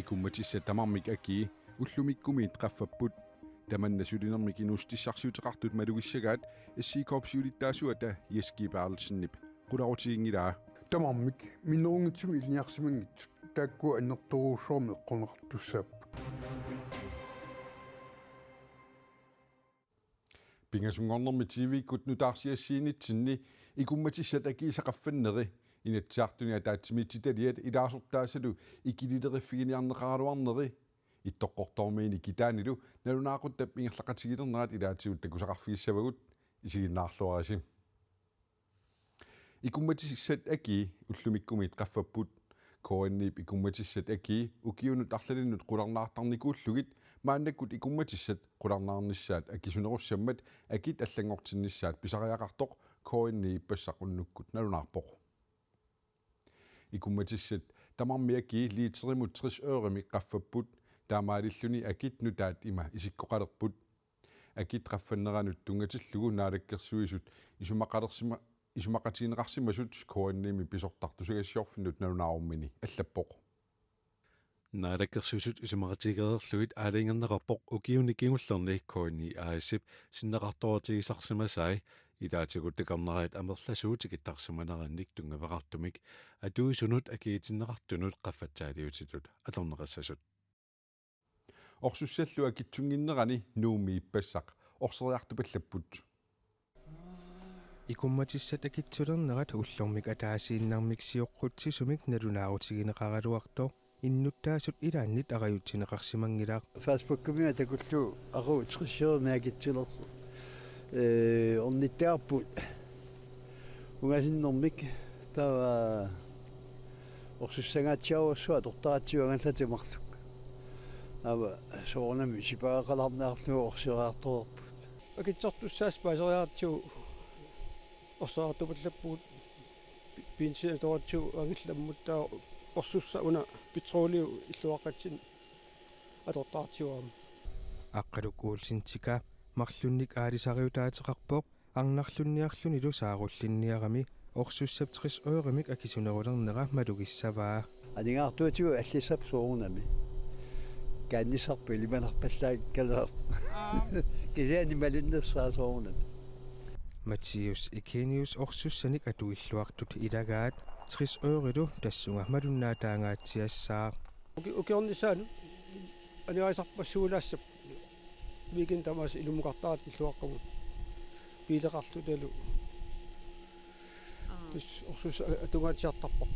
икумматисса тамармик аки уллумиккумиит qaffapпут таманна сулинермик инустиссарсиутеқартут малугиссагаат иссиикоопсиулиттаасуата яскипаарлсиннип qularutigingilaa тамармик минерунгитсуми илниарсимангитсут тааккуа аннерторуусуарми эққонеқартуссааппут пингасунгорнэрми тивиккут нутаарсиассиинитсинни икумматиссат акиисақарфаннери инатсаартуни атаатсимитситалиат илаасортаасалу икилилериффигиниарнеқаралуарнери иттоққортормиини китаанилу налунаақуттап ингерлақатигилернерат илаатигут такусақарфигиссавагут исигиннаарлуараси икумматиссат аки уллумиккумиит qaffapпут коаннип икумматиссат аки укиунут арлалиннут qulарнаартарникууллугит мааннаккут икумматиссат qulарнаарниссаат акисунеруссаммат акит аллангортинниссаат писариақартоқ коанни иппассақуннуккут налунаарпоқ икумматиссат тамарми аки лиитеримут 60 øerimi qaffapпут таамаалиллуни акит нутаат има исиккоқалерпут акит qaffаннеранут тунгатиллугу наалаккерсуисут исумақатиинеқарсимасут коанними писортартусагассиорфиннут налунааруммини аллаппоқ наалаккерсуисут исумақатигерерлугит аалингернеқарпоқ укиуникингуллерни коанни аассип синнеқарторатигисарсимасай илаатигут такарнераат амерласуутик иттарсиманеранник тунгавеқартумик атуисунут акиитиннеқартунут qaffатсаалиутитут аторнеқассасут орсуссаллу акитсунгиннерани нууми иппассақ орсериартупаллаппут икумматиссат акитсулернерат уллормик атаасииннармик сиоққутсисумик налунаарутигинеқаралуарто иннуттаасут илааннит ариутсинеқарсимангилаа фаспуккумиа такуллу ару 30 маагитсулерс онниттаарпут угасиннэрмик тава орсуссангаатсиауассуа тортаратсиуангаллатимарлук ава соорнами сипаақаларнаарлугу орсераарторерпут акитсартуссаас пасериарту орсаартупаллаппуут пинсиаторатсу ангилламмуттаа орсусса уна петролиу иллуақатсин атортаартиуаама аққалукуулсинтика марлунник аалисариутаатеқарпоқ арнарлунниарлуни лусааруллинниарами орсуссап 60 øerimiq акисунерулернера малугиссаваа анингаартуатигу аллисап соорунами каннисарпу илиманарпаллааккалаа кисяани малуннерсаа соорунами Матиус Экениус орсуссаник атуиллуартут илагаат 60 øerilu тассунга малуннаатаангаатсиассаа укиорнисаан аниаисарпассуулаассап викин тамас илумукартаат иллуаққавут пилеқарлуталу тус орсус атунгаатсиартарпоқ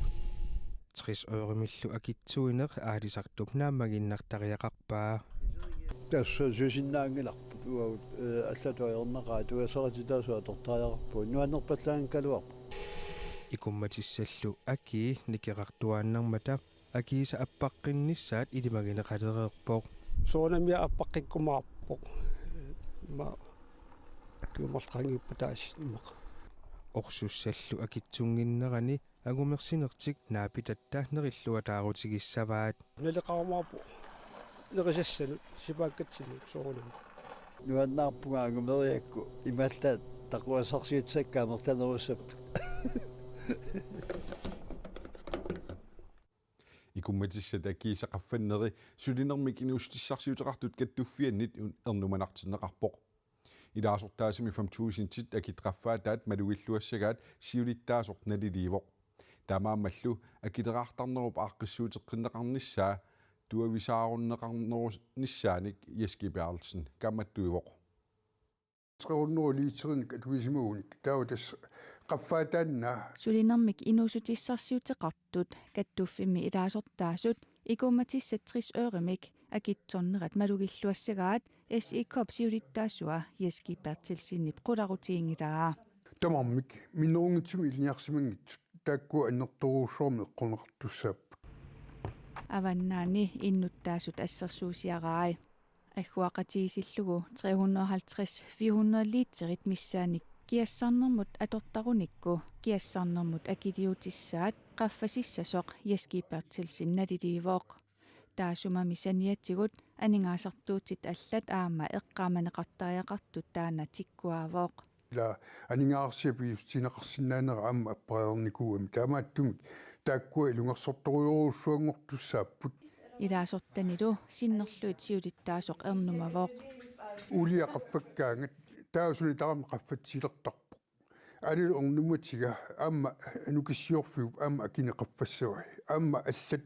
60 øerimillu акитсуинеқ аалисартуп нааммагиннартариақарпаа тасса сусиннаангиларпу туаут аллатуаернеқаа туасератитаасуа тортааяқарпу нуаннерпаллаангкалуарпу икумматиссаллу аки никеқартуааннармата акииса аппаққиннissaат илимагинеқалереерпоқ соонамиа аппаққиккумаарпоқ ма кюмарлангиппатаас имақ орсуссаллу акитсунгиннерани агумерсинертик наапитатта нериллуатаарутигиссаваат налеқармаарпу нерисассанут сипааккатсинут соорунам нуаннаарпугаагумериакку ималла тақуасарсиутсаккаамертанеруссап икумматиссат акиисақарфаннери сулинермик инустиссарсиутеқартут каттуффианнит эрнуманартиннеқарпоқ илаасортаасими 5000 акитқаффаатаат малугиллуассагаат сиулиттаасорт налиливоқ тамаамаллу акилераартарнеруп ааққиссуутеққиннеқарниссаа туависааруннеқарнерусниссааник яскипиарлсин камматтуивоқ среуннеру лиитериник атуисимууник таутас qaffаатаанна сулинермик инусутиссарсиутеқартут каттуффимми илаасортаасут икумматиссат 60 øerimiq акитсорнерат малугиллуассагаат SI-коп сиулиттаасуа яскипаартилсиннип qularutigingilaa тамармик минерунгитсуми илниарсимангитсут тааккуа аннерторуусуарми эққонеқартуссааппут аваннаани иннуттаасут ассерсуусиараай аггуақатигисиллугу 350-400 литерит миссааник киассарнэрмут атортаруникку киассарнэрмут акилиутиссаат qaffasissasоқ яскипаартилсинналиливоқ таасумами саниатсигут анингаасартуутит аллат аама эққааманеқартариақартут таана тиккуаавоқ ла анингаарсиапиустинеқарсинаанера аама аппареерникууами таамааттумик тааккуа илунгерсорторуйоруссуангортуссааппут Ilaasortanilu sinnerluit siutittaasoq ernumavoq. Ulia qaffakkaangat taasuni tarami qaffatsilertarpo. Anil ornumatiga amma nukissiorfiup amma akine qaffassava. Amma allat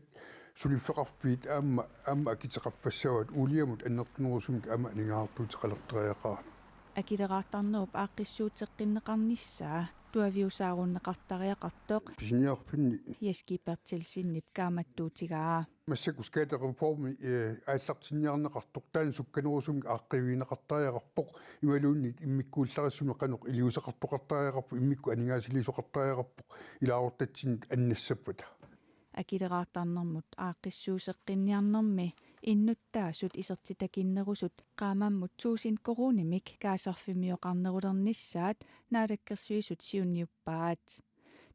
sulifeqarfiit amma akiteqaffassavat uliamut annertunerusumik amma ningaartuutiqalerteriaqaran. Akileraartarnerup aaqissuuteqqinneqarnissaa tuaviusaaruunneqartariaqartoq Pisiniarfinni yaskipertilsinnip kaamattuutigaa. Massakus reformi aallartinniarneqartoq taan sukkanerusumik aaqqiviineqartariaqarpoq imaluunni immikkuullarissumi qanuq iliusaqartoqartariaqarpu immikku aningaasiliisuqartariaqarpoq ilaarortatsin annassapata. Akileraartarnermut aaqissuuseqqinniarnermi innuttaasut isertitakinnerusut qaamammut suusin korunimik kaasarfimioqarnerulernissaat naalakkersuisut siunniuppaat.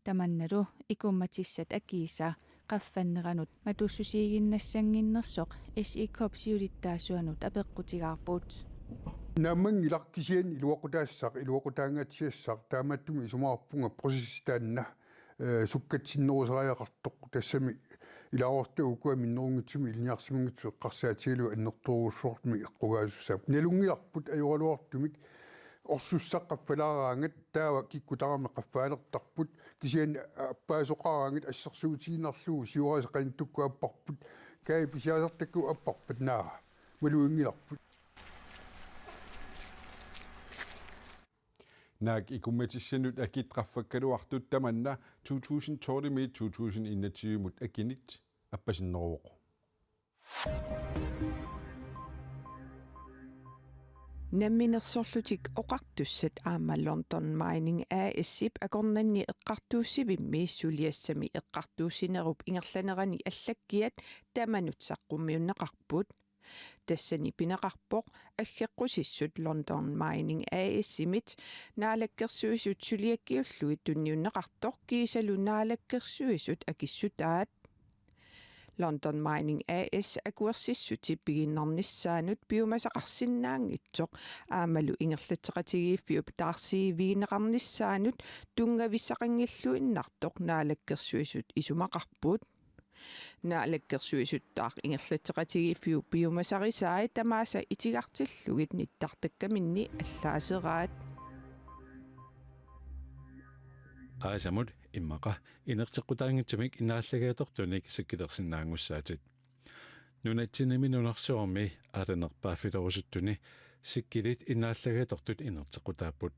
Tamannalu ikummatissat akiisa qaffanneranut matussusiiginnassanginnersoq SIKOP siulittaasuanut apeqqutigaarput. Nammangilaqkisian iluaqutaangaatiassaq taamattumi isumaarpunga prosessistaanna sukkatinnerusariaqartoq tassami ilaortuukua minnerungitsumi ilniarsimangitsu eqqarsaatigalu annertuurussuartmi eqqugaasussaap nalungiarput ajualuartumik orsussaqqaffalaaraangat taava kikkutarami qaffaalertarput kisian appaasoqaraangat assersuutiginnarlugu siuaraseqanittukku apparput kai pisiasartakku apparpat naa maluingilarput. Naak ikummatissanut akit qaffakkaluartut tamanna 2020 mut akinit appassinneruoq. Namminersorlutik oqartussat aama London Mining AS-ip akornanni eqqartuussivimmi suliassami eqqartuussinerup ingerlanerani allakkiat tamanut saqqummiunneqarput tassani pinaqarpoq aggeqqusissut London Mining AS-imit naalakkersuisut suliakkiulluit tunniunneqartoq kiisalu naalakkersuisut akissutaat London Mining AS akuersissuti piginnarnissaanut piumasaqarsinnaangitsoq aamalu ingerlateqatigiiffiup taarsiivigineqarnissaanut tungavissaqangilluinnartoq naalakkersuisut isumaqarput naalakkersuisuttaaq ingerlateqatigiiffiup piumasarisaai tamaasa itigartillugit nittartakkaminni allaaseраат Aasamut immaqa inerteqqutaangitsamik inaalлагааторtunik sikkilersinnaangussaatit nunatsinimi nunarsuarmi ааlanерпааффилерусуттуни sikkilit inaalлагааторtut inerteqqutaapput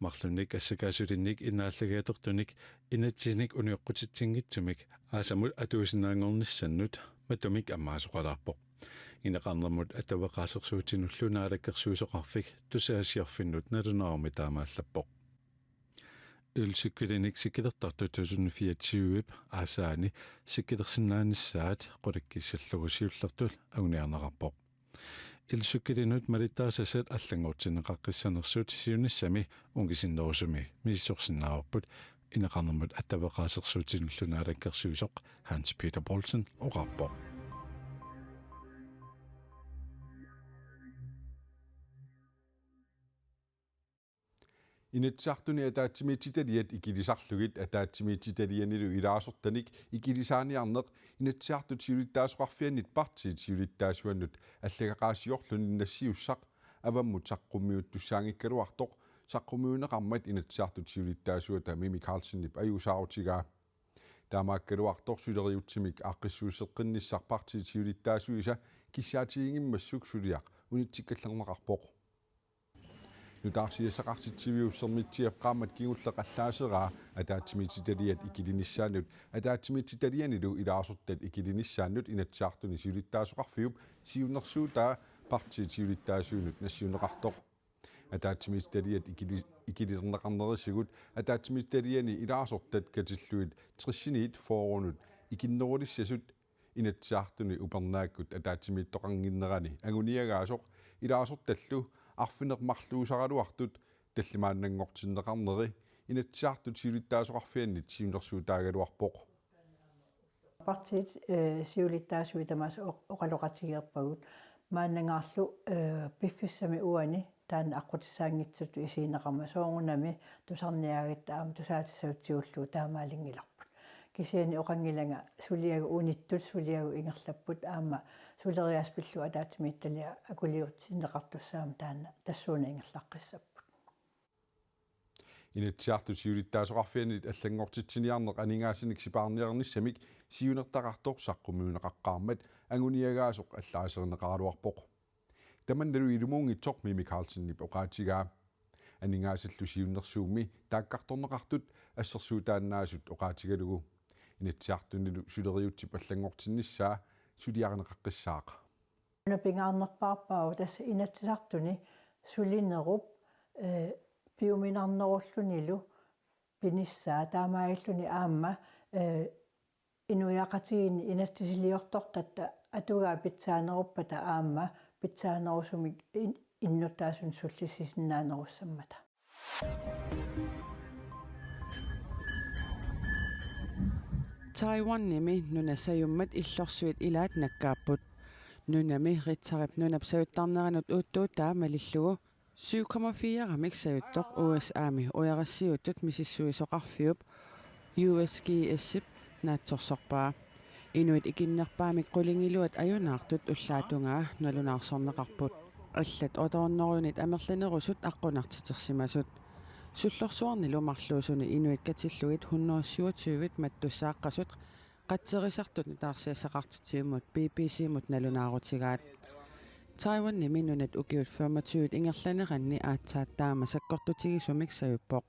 марлунник ассакаасулинник иннааллагааторtunik инаtsiник униоққутитсингитсумик ааsamut атуусиннаангорниссаннут матумик аммаасоқалаарпоқ инеқарнермут атавақаасерсуутинуллунаалаккерсуисоқарфик тусаасиарфиннут налунаарми таамааллаппоқ ylsikkilenik sikkilertartu 2024 aasaani sikkilерсиннаанissaat qulakkissallugusiullertul aguniarneqarpoq ilsukkilinut malittaasasat аллангуутсинеқаққиссанерсуут сиунissami унгисиннерусуми миссорсиннаарпут инеқарнермут аттавақаасерсуутинуллунаалаккерсуисоқ Hans Peter Poulsen оqarpoq Initsartuni ataatsimiititaliat ikilisarlugit ataatsimiititalianilu ilaasortanik ikilisaaniarneq inatsiartut siulittaasuqarfiannit partit siulittaasuannut allagaqaasiorluni nassiussaq avammut saqqummiut tussaangikkaluartoq saqqummiuneqarmat inatsiartut siulittaasuata Mimi Carlsonip ajuusaarutigaa taamaakkaluartor suleriutsimik aaqqissuuseqqinissar partit siulittaasuisa kissaatiingimmassuk suliaq unitsikkallerneqarpoq nutaarsiasaqartitsiviussermitsiap qaammat kingulleqallaaseraa ataatsimiititaliat ikilinissaanuut ataatsimiititalianilu ilaasortat ikilinissaanuut inatsiartuni siulittaasuqarfiup siunnersuutaa partit siulittaasuunut nassiuneqartoq ataatsimiititaliat ikililerneqarnerisigut ataatsimiititaliani ilaasortat katilluit trissiniit foorunut ikinnerulissasut inatsiartuni upernaakkut ataatsimiittoqanginnerani aguniagaasoq ilaasortallu арфинермарлуусараluartut таллимааннангортиннеқарнери инаtsiartut siulittaasuqarfiannit siunersuutaaгаluарпоқ партиит сиулиттаасуи тамаас оқалоқатигерпагут мааннангаарлу пиффиссами уани таана аққутиссаангитсуту исиинеқарма соорунами тусарниаагиттаама тусаатиссаутсиуллу таамаалингиларпут кисиани оқангилага сулиагу униттут сулиагу ингерлаппут аама сулериаспиллу атаатими итталиа акулиут синеқартуссаама таана тассууна ингерлаққиссаппут инатсиарту сиулиттаасоқарфианит аллангортитсиниарнеқ анингаасиник сипаарниарниссамик сиунертақартоқ саққумиунеқаққаамат агуниагаасоқ аллаасернеқаралуарпоқ таманналу илумуунгитсоқ Мими Карлсеннип оқаатигаа анингаасаллу сиуннерсуумми тааккарторнеқартут ассерсуутааннаасут оқаатигалугу инатсиартунилу сулериутсип аллангортинниссаа сулиарнеқаққиссаақа напингаарнерпаарпаа тасса инатсисартуни сулинеруп пиуминарнеруллунилу пиниссаа таамаиллуни аама инуяақатигини инатсисилиортортатта атугаа питсаанеруппата аама питсаанерусумик иннуттаасун суллисисиннаанеруссаммата Taiwan-nimi nunasajummat illorsuit ilaat nakkaaput nunami ritsarip nunapsavittarneranut uuttuutaa malillugu 7,4 sayuttoq USA-mi ujarassiutut misissuisoqarfiup USGS-ip naatsorsorpaa inuit ikinnerpaamik qulingiluat ajunaartut ullaatungaa nalunаарsorneqarput аллат оторнорунит амерланерусут аққунартитерсимасут суллорсуарнилу марлуусуни инуит катиллугит 127 маттуссааққасут қатсерисартут нутаарсиассақартитсиуммут BBC-мут налунаарутигаат Taiwan niminunat ukiut 25 ingerlaneranni aatsaattaama sakkortutigisumik sajuppoq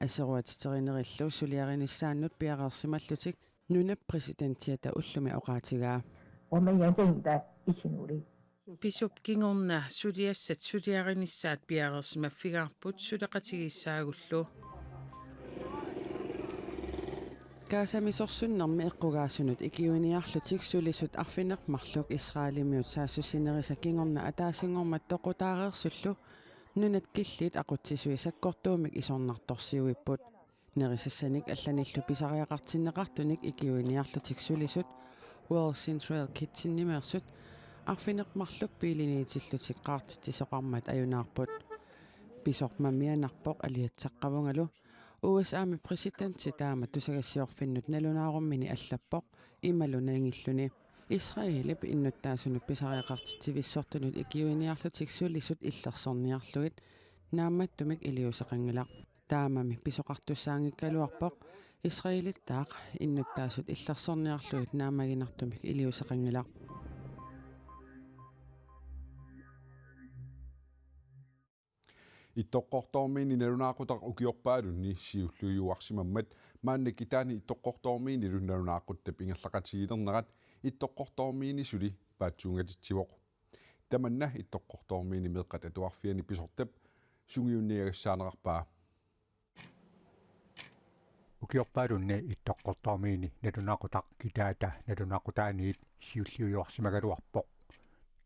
асеруатитеринериллу сулиариnissaannut пиақарсималлутик нунап президентиата уллуми оqaatigaa Bishop Kingorna suliassat suliarinissaat piaqersimaffigaarput suleqatigissаагullu kaasamisorsunnermi eqqugaasunut ikiuniarlutik sulisut arfinermarluk Israelimiut saassusinerisa Kingorna ataasingormat toqutaareersullu nunat killit aqutsisui sakkortuumik isornartorsiuipput nerisassanik allanillu pisariaqartinneqartunik ikiuniarlutik sulisut World Central Kitchennimeersut арфинермарлук пилинитилlutik qaartittisoqarmat ajunaarput pisormammianarpoq aliatsaqqumungalu USA-mi presidentti taama tusagassiorfinnut nalunaarummini allappoq imalunangilluni Israelip innuttaasunu pisariaqartittivissortunut ikiuniarlutik sulisut illersorniarlugit naammattumik iliusaqangilaq taamami pisoqartussaangikkaluarpoq Israelittaaq innuttaasut illersorniarlugit naamaginartumik iliusaqangilaq итоққортормиини налунаақутақ укиорпаалунни сиуллуйуарсимаммат мааннаккитаани итоққортормиини лунналунаақуттап ингерлақатигилернерат итоққортормиини сули паатсуунгатитсивоқ таманна итоққортормиини меққат атуарфиани писортап сунгиунниагассаанеқарпаа укиорпаалунни итоққортормиини налунаақутақ китаата налунаақутааниит сиуллуйуарсимагалуарпоқ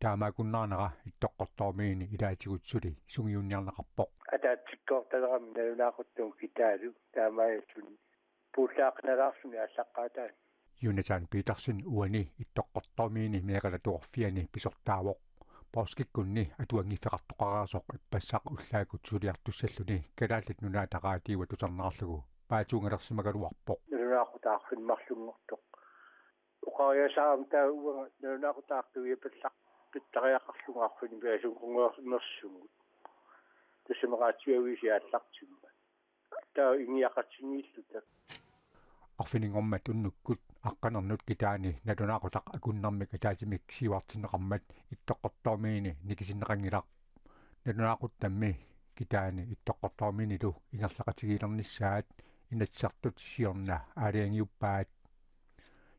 таамаакуннаарнера иттоққортормиини илаатигутсули сунгиунниарнеқарпоқ атаатсиккоорталерами налунаақуттуун китаалу таамааллуни пуулаақналаарсуни аллаққаатаан Jonathan Petersen uani ittоққортормиини меқалатуорфиани писортаавоқ пооскиккунни атуангиффеқартоқарааsoq иппассаақ уллаагут сулиартуссаллуни калааллит нунаатақаатиуа тусарнеқарлугу паатуунгалерсимагалуарпоқ налунаақутаақфин уқариасаам тауга налунаақутаартуиапаллақ питтариақарлугаарфини пиасунгунгуарнерсугут тусимераатиуависиааллартимма таа иниақатсинииллута арфинингормат уннуккут аққанернут китаани налунаақутақ акуннармик атаатимик сиуартинеқармат иттоққортормиини никисиннеқангилақ налунаақуттамми китаани иттоққортормиинилу ингерлақатигилерниссаат инатсартут сиорна аалиангиуппаат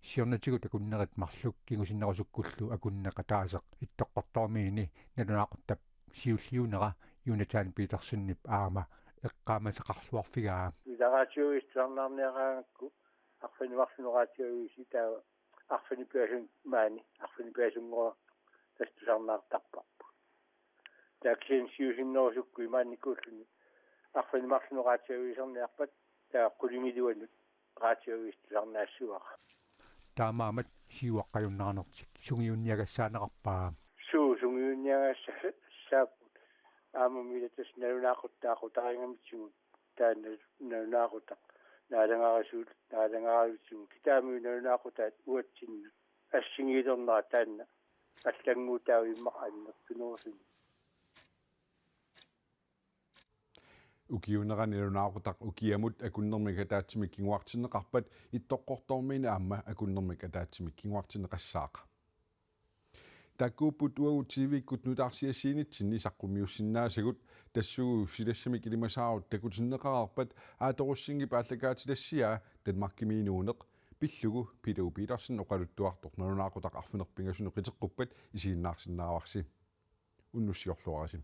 сиорнатигут акуннерит марлук кигусиннерусуккуллу акуннеқатаасеқ иттоққортормиини налунаақуттап сиуллиунера Jonathan Petersenнип аама эққаамасеқарлуарфигаа илараатиуистарнаарниараангакку арфиниварсунераатиуиси таа арфинипиасун маани арфинипиасунгуа тастусарнаартарпарпу таксин сиусиннерусукку имаанникууллуни арфиниварсунераатиуисерниарпат таа qulingилуанут раатиуистарнаассуара таамаамат сиуаққаюннаарнертик сунгиунниагассаанеқарпаа сунгиунниагасса аамамилатас налунаақуттаақутарингамитсигут таана налунаақутақ naalangaarussuun kitaamiunarunaaqutaat uatsinna ассигилернаа таанна аллангуутаавиммақ аннертунерсин ukiuneranilunaaqutak ukiamut akunnermik ataatsimik kinguartinneqarpat ittoqqortormiina aamma akunnermik ataatsimik kinguartinneqassaaqa takkuuput uagu tv-ikkut nutaarsiassiinitsin isaqqumiussinnaasigut tassugu silassamik ilimasaarut takutinneqararpat aatorussingi paallakaatilassiaa Danmarkimiinuuneq pillugu Peter Petersen oqaluttuartoq nalunaaqutaq arfinerpingasunu qiteqquppat isiinnaarsinnaravaqsi unnussiorluarasim